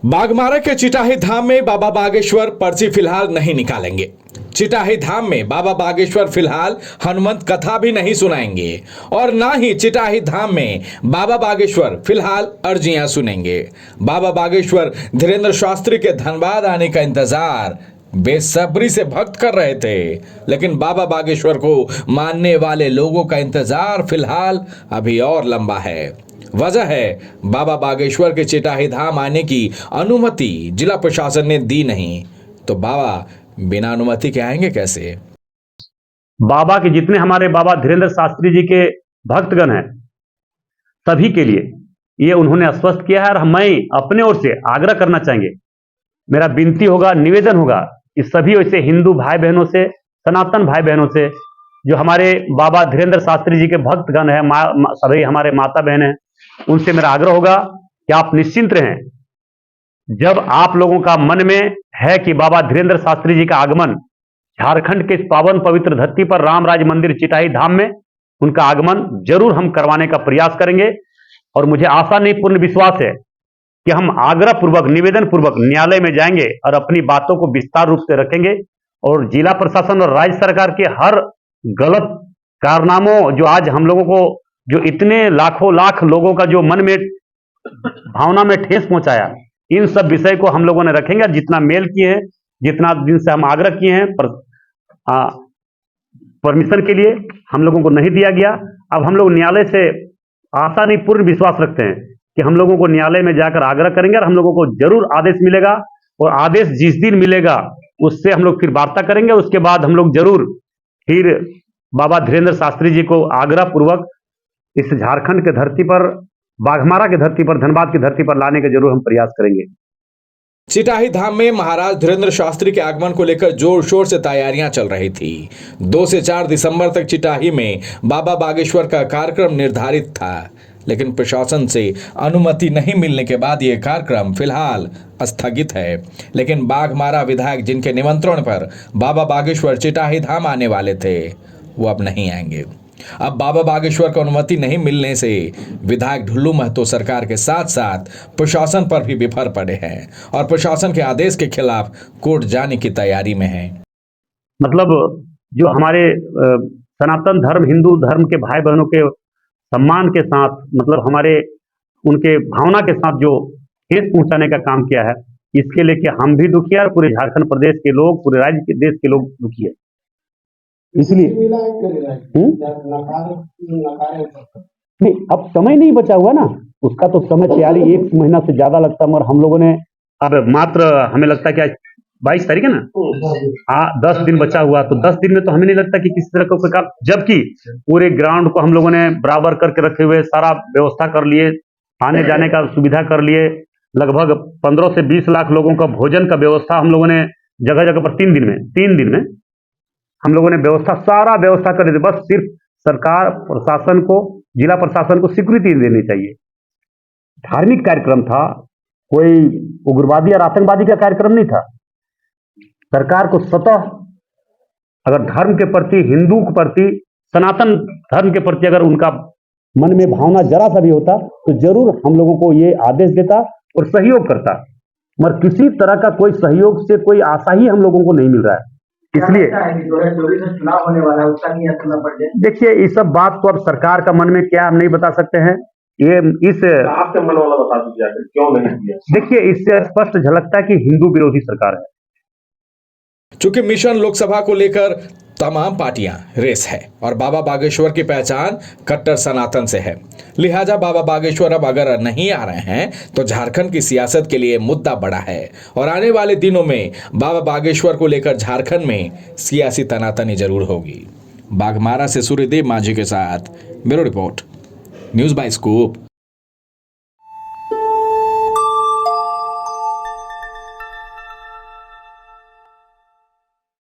बाघमारा के चिटाही धाम में बाबा बागेश्वर पर्ची फिलहाल नहीं निकालेंगे। चिटाही धाम में बाबा बागेश्वर फिलहाल हनुमंत कथा भी नहीं सुनाएंगे और ना ही चिटाही धाम में बाबा बागेश्वर फिलहाल अर्जियां सुनेंगे। बाबा बागेश्वर धीरेन्द्र शास्त्री के धनबाद आने का इंतजार बेसब्री से भक्त कर रहे थे, लेकिन बाबा बागेश्वर को मानने वाले लोगों का इंतजार फिलहाल अभी और लंबा है। वजह है बाबा बागेश्वर के चिटाही धाम आने की अनुमति जिला प्रशासन ने दी नहीं, तो बाबा बिना अनुमति के आएंगे कैसे? बाबा के जितने हमारे बाबा धीरेन्द्र शास्त्री जी के भक्तगण हैं, सभी के लिए ये उन्होंने आश्वस्त किया है और मैं अपने ओर से आग्रह करना चाहेंगे, मेरा विनती होगा, निवेदन होगा कि सभी वैसे हिंदू भाई बहनों से, सनातन भाई बहनों से, जो हमारे बाबा धीरेन्द्र शास्त्री जी के भक्तगण हैं, सभी हमारे माता बहन हैं, उनसे मेरा आग्रह होगा कि आप निश्चिंत रहें। जब आप लोगों का मन में है कि बाबा धीरेन्द्र शास्त्री जी का आगमन झारखंड के इस पावन पवित्र धरती पर राम राज मंदिर चिटाही धाम में, उनका आगमन जरूर हम करवाने का प्रयास करेंगे। और मुझे आशा नहीं, पूर्ण विश्वास है कि हम आग्रह पूर्वक, निवेदन पूर्वक न्यायालय में जाएंगे और अपनी बातों को विस्तार रूप से रखेंगे और जिला प्रशासन और राज्य सरकार के हर गलत कारनामों, जो आज हम लोगों को, जो इतने लाखों लाख लोगों का जो मन में भावना में ठेस पहुंचाया, इन सब विषय को हम लोगों ने रखेंगे। जितना मेल किए हैं, जितना दिन से हम आग्रह किए हैं, परमिशन के लिए हम लोगों को नहीं दिया गया। अब हम लोग न्यायालय से आशा नहीं, पूर्ण विश्वास रखते हैं कि हम लोगों को न्यायालय में जाकर आग्रह करेंगे और हम लोगों को जरूर आदेश मिलेगा। और आदेश जिस दिन मिलेगा उससे हम लोग फिर वार्ता करेंगे। उसके बाद हम लोग जरूर फिर बाबा धीरेन्द्र शास्त्री जी को आग्रह पूर्वक इस झारखंड के धरती पर, बाघमारा की धरती पर, धनबाद की धरती पर लाने के जरूर हम प्रयास करेंगे। चिटाही धाम में महाराज धीरेन्द्र शास्त्री के आगमन को लेकर जोर शोर से तैयारियां चल रही थी। 2 से 4 दिसंबर तक चिटाही में बाबा बागेश्वर का कार्यक्रम निर्धारित था, लेकिन प्रशासन से अनुमति नहीं मिलने के बाद यह कार्यक्रम फिलहाल स्थगित है। लेकिन बाघमारा विधायक, जिनके निमंत्रण पर बाबा बागेश्वर चिटाही धाम आने वाले थे, वो अब नहीं आएंगे। अब बाबा बागेश्वर को अनुमति नहीं मिलने से विधायक ढुल्लू महतो सरकार के साथ साथ प्रशासन पर भी विफर पड़े हैं और प्रशासन के आदेश के खिलाफ कोर्ट जाने की तैयारी में हैं। मतलब जो हमारे सनातन धर्म, हिंदू धर्म के भाई बहनों के सम्मान के साथ, मतलब हमारे उनके भावना के साथ जो ठेस पहुंचाने का काम किया है, इसके लेके हम भी दुखी है और पूरे झारखंड प्रदेश के लोग, पूरे राज्य के, देश के लोग दुखी है। इसलिए नहीं, अब समय नहीं बचा हुआ ना, उसका तो समय तैयारी 1 महीना से ज्यादा लगता है। मगर हम लोगों ने अब मात्र, हमें लगता है कि आज 22 तारीख है ना, 10 दिन बचा हुआ, तो 10 दिन में तो हमें नहीं लगता कि किसी तरह का कोई काम, जबकि पूरे ग्राउंड को हम लोगों ने बराबर करके रखे हुए, सारा व्यवस्था कर लिए, आने जाने का सुविधा कर लिए, लगभग 15 से 20 लाख लोगों का भोजन का व्यवस्था हम लोगों ने जगह जगह पर 3 दिन में हम लोगों ने सारा व्यवस्था कर दी। बस सिर्फ सरकार, प्रशासन को, जिला प्रशासन को स्वीकृति देनी चाहिए। धार्मिक कार्यक्रम था, कोई उग्रवादी और आतंकवादी का कार्यक्रम नहीं था। सरकार को स्वतः अगर धर्म के प्रति, हिंदू के प्रति, सनातन धर्म के प्रति अगर उनका मन में भावना जरा सा भी होता तो जरूर हम लोगों को ये आदेश देता और सहयोग करता। मगर किसी तरह का कोई सहयोग से कोई आशा ही हम लोगों को नहीं मिल रहा है। इसलिए 2024 में चुनाव होने वाला है, उसका नहीं करना पड़ जाए। देखिए, ये सब बात तो अब सरकार का मन में क्या हम नहीं बता सकते हैं। ये इस आपके मन वाला बता दीजिए, क्यों नहीं किया? देखिए, इससे स्पष्ट झलकता है कि हिंदू विरोधी सरकार है। चूंकि मिशन लोकसभा को लेकर तमाम पार्टियां रेस है और बाबा बागेश्वर की पहचान कट्टर सनातन से है, लिहाजा बाबा बागेश्वर अब अगर नहीं आ रहे हैं तो झारखंड की सियासत के लिए मुद्दा बड़ा है और आने वाले दिनों में बाबा बागेश्वर को लेकर झारखंड में सियासी तनातनी जरूर होगी। बाघमारा से सूर्यदेव माझी के साथ bureau report, news bye scoop.